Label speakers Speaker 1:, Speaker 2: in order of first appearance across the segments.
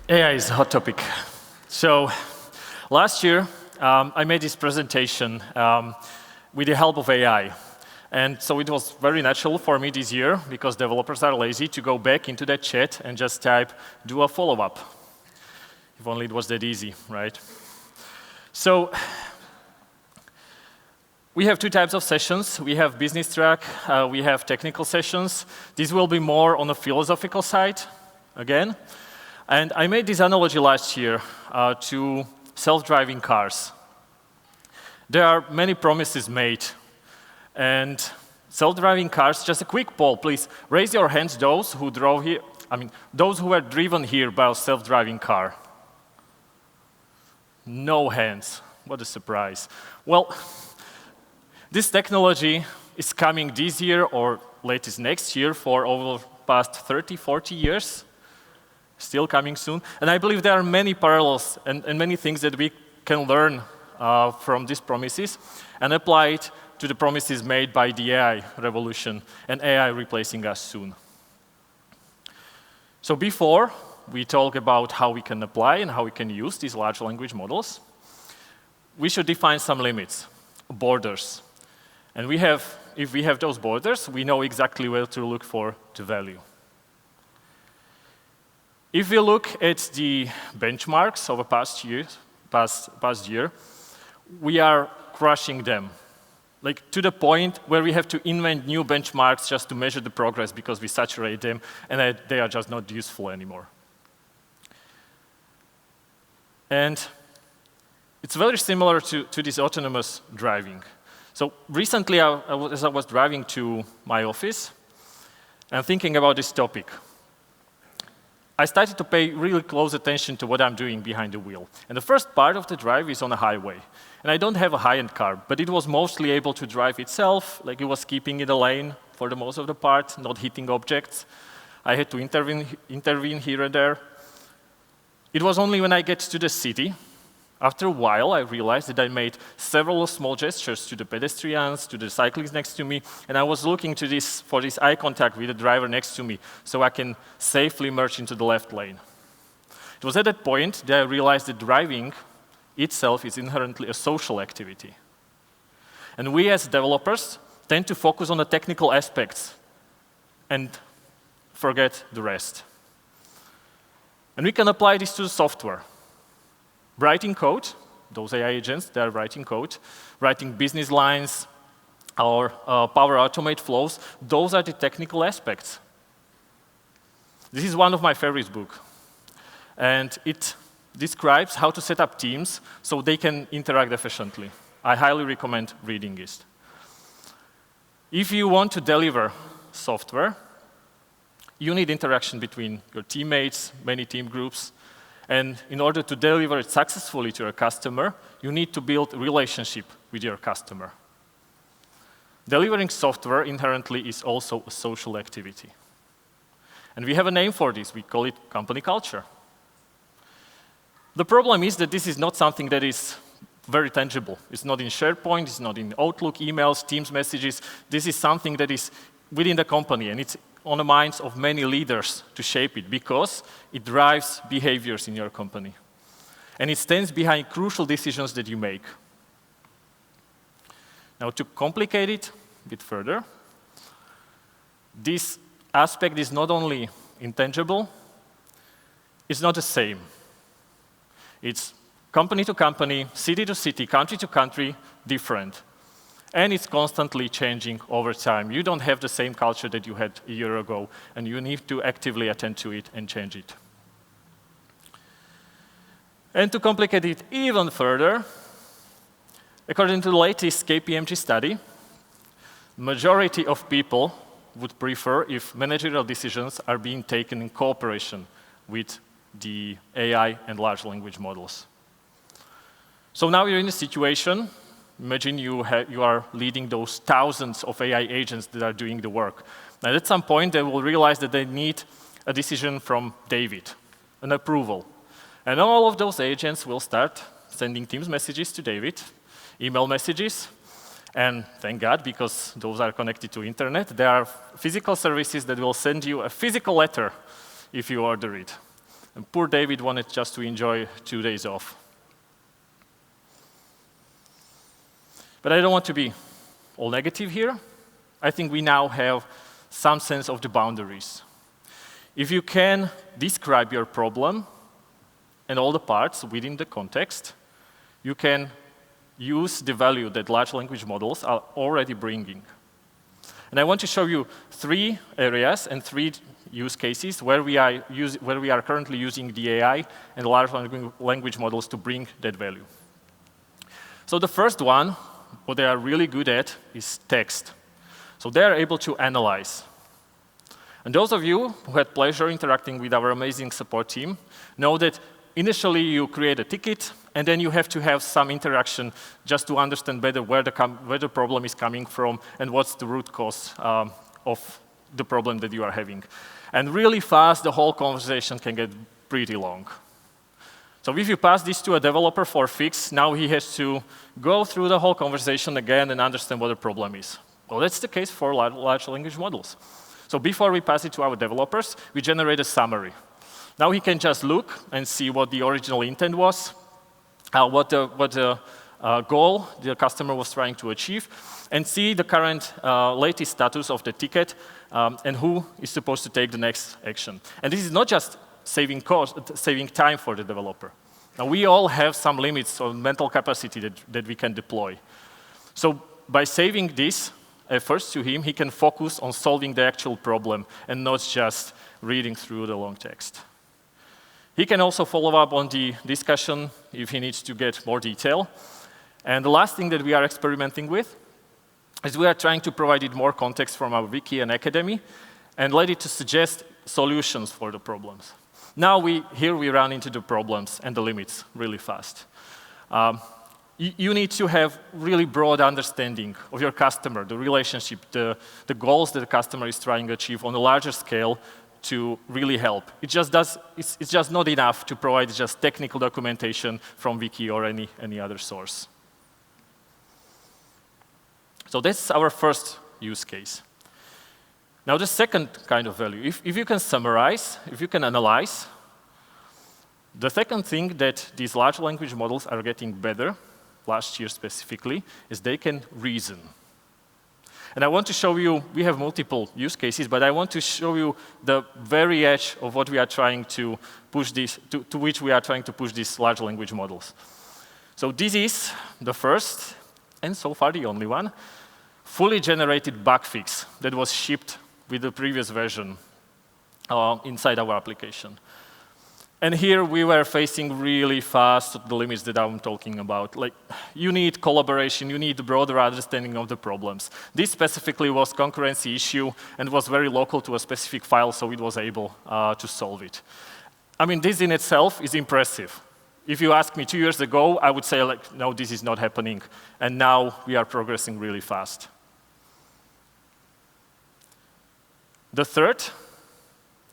Speaker 1: AI is a hot topic. So last year, I made this presentation with the help of AI. And so it was very natural for me this year, because developers are lazy, to go back into that chat and just type, do a follow-up. If only it was that easy, right? So we have two types of sessions. We have business track, we have technical sessions. This will be more on the philosophical side, again. And I made this analogy last year to self-driving cars. There are many promises made. And self-driving cars, just a quick poll, please. Raise your hands, those who drove here, those who were driven here by a self-driving car. No hands. What a surprise. Well, this technology is coming this year or latest next year for over the past 30, 40 years. Still coming soon. And I believe there are many parallels and many things that we can learn from these promises and apply it to the promises made by the AI revolution and AI replacing us soon. So before we talk about how we can apply and how we can use these large language models, we should define some limits, borders. And if we have those borders, we know exactly where to look for the value. If we look at the benchmarks of the past year, we are crushing them. Like to the point where we have to invent new benchmarks just to measure the progress because we saturate them and they are just not useful anymore. And it's very similar to this autonomous driving. So recently, as I was driving to my office and thinking about this topic, I started to pay really close attention to what I'm doing behind the wheel. And the first part of the drive is on a highway. And I don't have a high-end car, but it was mostly able to drive itself, like it was keeping in the lane for the most of the part, not hitting objects. I had to intervene here and there. It was only when I get to the city, after a while, I realized that I made several small gestures to the pedestrians, to the cyclists next to me, and I was looking for this eye contact with the driver next to me so I can safely merge into the left lane. It was at that point that I realized that driving itself is inherently a social activity. And we as developers tend to focus on the technical aspects and forget the rest. And we can apply this to the software. Writing code, those AI agents, they are writing code, writing business lines or Power Automate flows, those are the technical aspects. This is one of my favorite books. And it describes how to set up teams so they can interact efficiently. I highly recommend reading it. If you want to deliver software, you need interaction between your teammates, many team groups. And in order to deliver it successfully to your customer, you need to build a relationship with your customer. Delivering software inherently is also a social activity. And we have a name for this. We call it company culture. The problem is that this is not something that is very tangible. It's not in SharePoint, it's not in Outlook, emails, Teams messages. This is something that is within the company, and it's on the minds of many leaders to shape it because it drives behaviors in your company. And it stands behind crucial decisions that you make. Now, to complicate it a bit further, this aspect is not only intangible, it's not the same. It's company to company, city to city, country to country, different. And it's constantly changing over time. You don't have the same culture that you had a year ago, and you need to actively attend to it and change it. And to complicate it even further, according to the latest KPMG study, majority of people would prefer if managerial decisions are being taken in cooperation with the AI and large language models. So now you're in a situation. Imagine you are leading those thousands of AI agents that are doing the work. And at some point, they will realize that they need a decision from David, an approval. And all of those agents will start sending Teams messages to David, email messages, and thank God, because those are connected to internet. There are physical services that will send you a physical letter if you order it. And poor David wanted just to enjoy 2 days off. But I don't want to be all negative here. I think we now have some sense of the boundaries. If you can describe your problem and all the parts within the context, you can use the value that large language models are already bringing. And I want to show you 3 areas and 3 use cases where we are currently using the AI and large language models to bring that value. So the first one, what they are really good at, is text. So they are able to analyze. And those of you who had pleasure interacting with our amazing support team know that initially you create a ticket, and then you have to have some interaction just to understand better where the problem is coming from and what's the root cause of the problem that you are having. And really fast, the whole conversation can get pretty long. So if you pass this to a developer for fix, now he has to go through the whole conversation again and understand what the problem is. Well, that's the case for large language models. So before we pass it to our developers, we generate a summary. Now he can just look and see what the original intent was, what the goal the customer was trying to achieve, and see the current latest status of the ticket and who is supposed to take the next action. And this is not just saving time for the developer. Now, we all have some limits on mental capacity that we can deploy. So by saving this efforts to him, he can focus on solving the actual problem and not just reading through the long text. He can also follow up on the discussion if he needs to get more detail. And the last thing that we are experimenting with is we are trying to provide it more context from our wiki and academy and let it to suggest solutions for the problems. Now here we run into the problems and the limits really fast. You need to have really broad understanding of your customer, the relationship, the goals that the customer is trying to achieve on a larger scale to really help. It's just not enough to provide just technical documentation from wiki or any other source. So that's our first use case. Now the second kind of value, if you can summarize, if you can analyze, the second thing that these large language models are getting better, last year specifically, is they can reason. And I want to show you, we have multiple use cases, but I want to show you the very edge of what we are trying to push this, to which we are trying to push these large language models. So this is the first, and so far the only one, fully generated bug fix that was shipped with the previous version inside our application. And here we were facing really fast the limits that I'm talking about. Like, you need collaboration, you need a broader understanding of the problems. This specifically was concurrency issue and was very local to a specific file, so it was able to solve it. I mean, this in itself is impressive. If you asked me 2 years ago, I would say, like, no, this is not happening. And now we are progressing really fast. The third,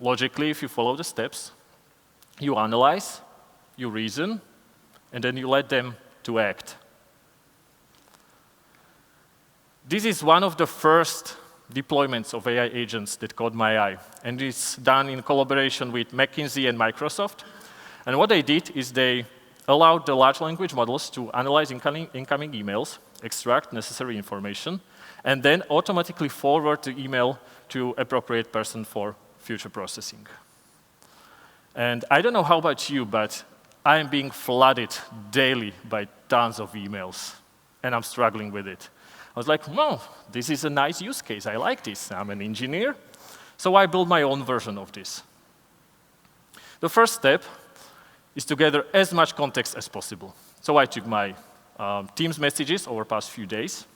Speaker 1: logically, if you follow the steps, you analyze, you reason, and then you let them to act. This is one of the first deployments of AI agents that caught my eye, and it's done in collaboration with McKinsey and Microsoft. And what they did is they allowed the large language models to analyze incoming emails, extract necessary information, and then automatically forward the email to appropriate person for future processing. And I don't know how about you, but I am being flooded daily by tons of emails, and I'm struggling with it. I was like, well, this is a nice use case. I like this. I'm an engineer, so I built my own version of this. The first step is to gather as much context as possible. So I took my Teams messages over the past few days,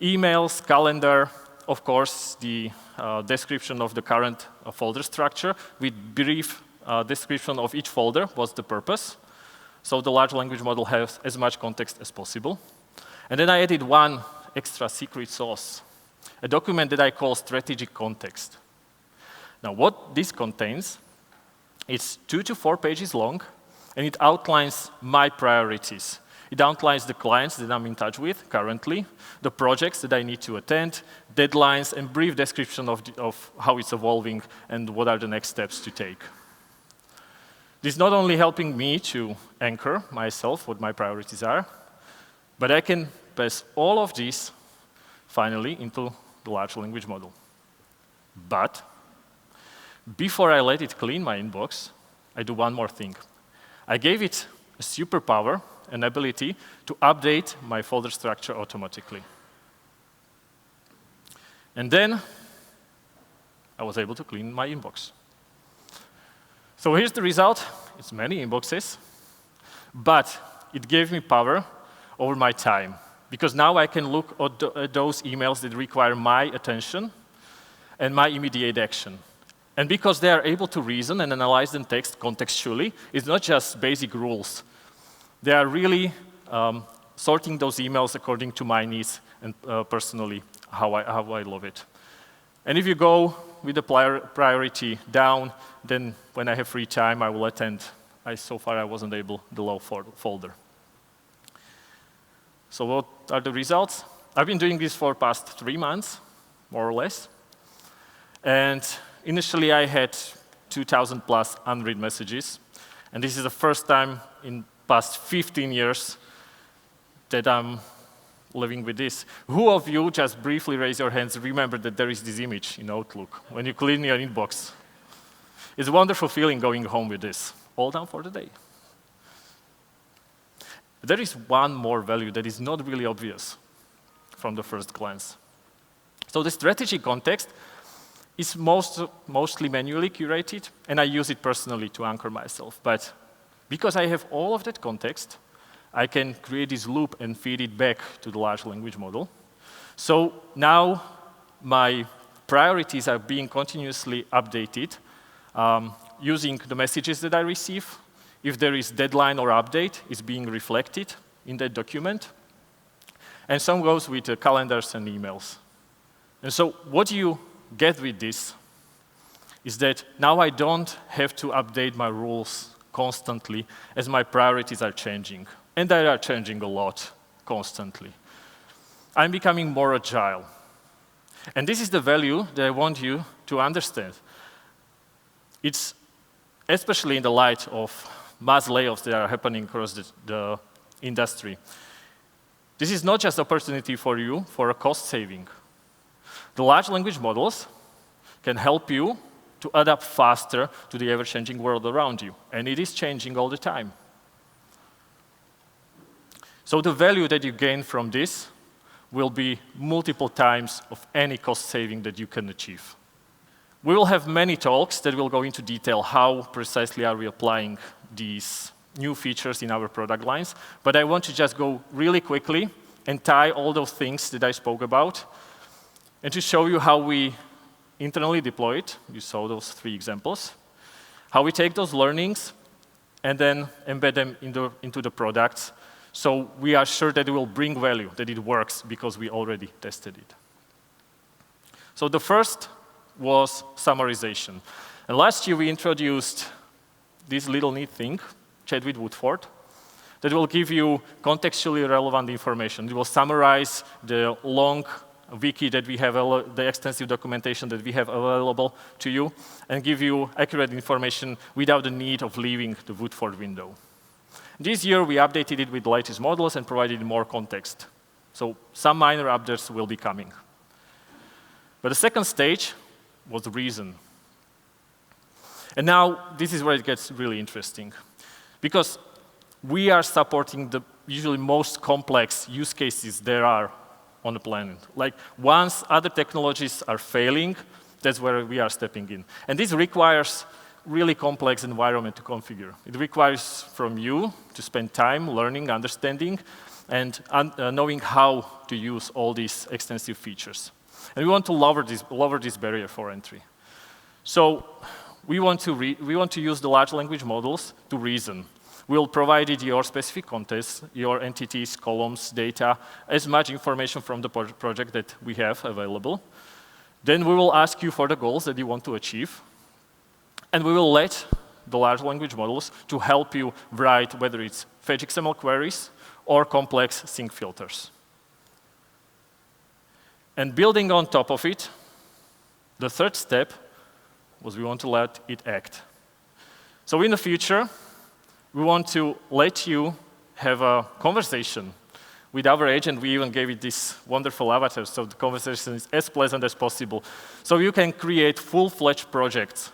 Speaker 1: emails, calendar, of course, the description of the current folder structure with brief description of each folder was the purpose. So the large language model has as much context as possible. And then I added one extra secret sauce, a document that I call strategic context. Now what this contains, it's 2 to 4 pages long, and it outlines my priorities. It outlines the clients that I'm in touch with currently, the projects that I need to attend, deadlines, and brief description of how it's evolving and what are the next steps to take. This is not only helping me to anchor myself, what my priorities are, but I can pass all of this finally into the large language model. But before I let it clean my inbox, I do one more thing. I gave it a superpower, an ability to update my folder structure automatically. And then I was able to clean my inbox. So here's the result. It's many inboxes, but it gave me power over my time, because now I can look at those emails that require my attention and my immediate action. And because they are able to reason and analyze the text contextually, it's not just basic rules. They are really sorting those emails according to my needs and personally how I love it. And if you go with the priority down, then when I have free time, I will attend. So far, I wasn't able the low folder. So what are the results? I've been doing this for the past 3 months, more or less. And initially, I had 2,000 plus unread messages. And this is the first time in past 15 years that I'm living with this. Who of you, just briefly raise your hands, remember that there is this image in Outlook when you clean your inbox? It's a wonderful feeling going home with this, all done for the day. There is one more value that is not really obvious from the first glance. So the strategy context is mostly manually curated, and I use it personally to anchor myself. But because I have all of that context, I can create this loop and feed it back to the large language model. So now my priorities are being continuously updated using the messages that I receive. If there is deadline or update, it's being reflected in that document. And some goes with calendars and emails. And so what you get with this is that now I don't have to update my rules constantly as my priorities are changing. And they are changing a lot constantly. I'm becoming more agile. And this is the value that I want you to understand. It's especially in the light of mass layoffs that are happening across the industry. This is not just an opportunity for you for a cost saving. The large language models can help you to adapt faster to the ever-changing world around you. And it is changing all the time. So the value that you gain from this will be multiple times of any cost saving that you can achieve. We will have many talks that will go into detail how precisely are we applying these new features in our product lines. But I want to just go really quickly and tie all those things that I spoke about and to show you how we internally deploy it. You saw those 3 examples. How we take those learnings and then embed them into the products. So we are sure that it will bring value, that it works because we already tested it. So the first was summarization. And last year we introduced this little neat thing, Chat with Woodford, that will give you contextually relevant information. It will summarize the long wiki that we have, the extensive documentation that we have available to you, and give you accurate information without the need of leaving the Woodford window. This year, we updated it with the latest models and provided more context. So some minor updates will be coming. But the second stage was reason. And now, this is where it gets really interesting. Because we are supporting the usually most complex use cases there are on the planet. Like, once other technologies are failing, that's where we are stepping in. And this requires really complex environment to configure. It requires from you to spend time learning, understanding, and knowing how to use all these extensive features. And we want to lower this barrier for entry. So we want to use the large language models to reason. We'll provide your specific context, your entities, columns, data, as much information from the project that we have available. Then we will ask you for the goals that you want to achieve. And we will let the large language models to help you write whether it's fetch XML queries or complex sync filters. And building on top of it, the third step was we want to let it act. So in the future, we want to let you have a conversation with our agent. We even gave it this wonderful avatar, so the conversation is as pleasant as possible. So you can create full-fledged projects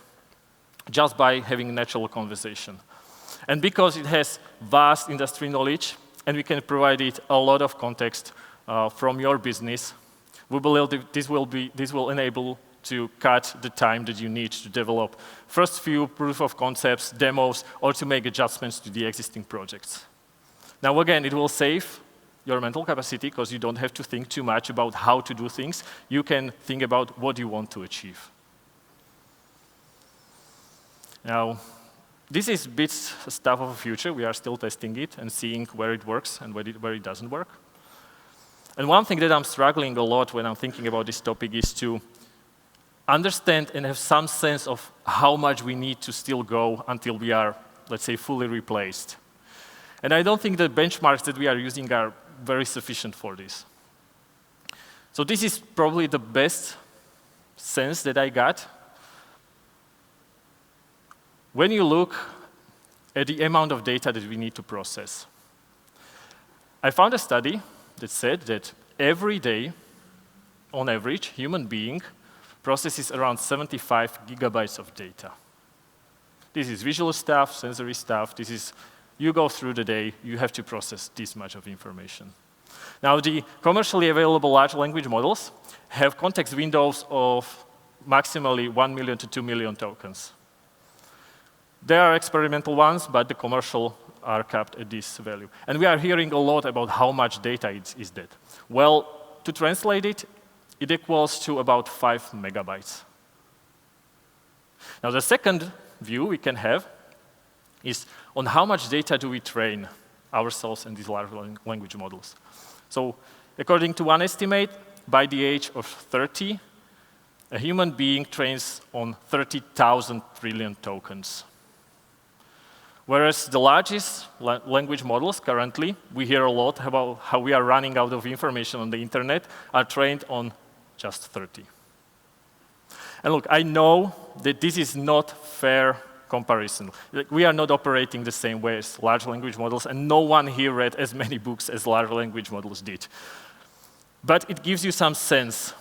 Speaker 1: just by having natural conversation. And because it has vast industry knowledge, and we can provide it a lot of context from your business, we believe that this will enable to cut the time that you need to develop first few proof of concepts, demos, or to make adjustments to the existing projects. Now again, it will save your mental capacity because you don't have to think too much about how to do things. You can think about what you want to achieve. Now, this is bit stuff of the future. We are still testing it and seeing where it works and where it doesn't work. And one thing that I'm struggling a lot when I'm thinking about this topic is to understand and have some sense of how much we need to still go until we are, let's say, fully replaced. And I don't think the benchmarks that we are using are very sufficient for this. So this is probably the best sense that I got. When you look at the amount of data that we need to process, I found a study that said that every day, on average, human being processes around 75 gigabytes of data. This is visual stuff, sensory stuff. This is, you go through the day, you have to process this much of information. Now, the commercially available large language models have context windows of maximally 1 million to 2 million tokens. There are experimental ones, but the commercial are capped at this value. And we are hearing a lot about how much data is that. Well, to translate it, it equals to about 5 megabytes. Now, the second view we can have is on how much data do we train ourselves and these large language models. So, according to one estimate, by the age of 30, a human being trains on 30,000 trillion tokens. Whereas the largest language models currently, we hear a lot about how we are running out of information on the internet, are trained on just 30. And look, I know that this is not fair comparison. We are not operating the same way as large language models, and no one here read as many books as large language models did. But it gives you some sense.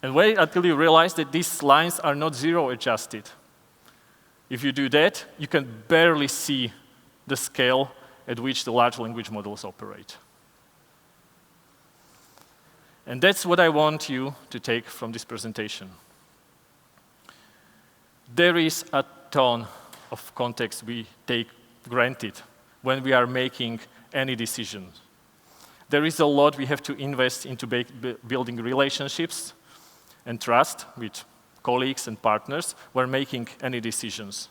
Speaker 1: And wait until you realize that these lines are not zero adjusted. If you do that, you can barely see the scale at which the large language models operate. And that's what I want you to take from this presentation. There is a ton of context we take granted when we are making any decision. There is a lot we have to invest into building relationships and trust with colleagues and partners when making any decisions.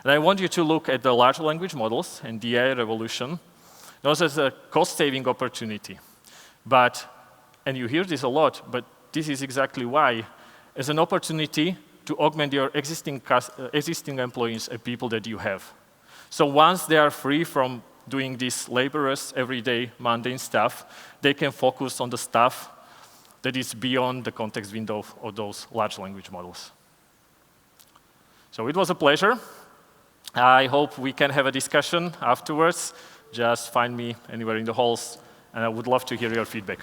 Speaker 1: And I want you to look at the large language models and the AI revolution not as a cost-saving opportunity, but, and you hear this a lot, but this is exactly why, as an opportunity to augment your existing employees and people that you have. So once they are free from doing this laborious, everyday, mundane stuff, they can focus on the stuff that is beyond the context window of those large language models. So it was a pleasure. I hope we can have a discussion afterwards. Just find me anywhere in the halls, and I would love to hear your feedback.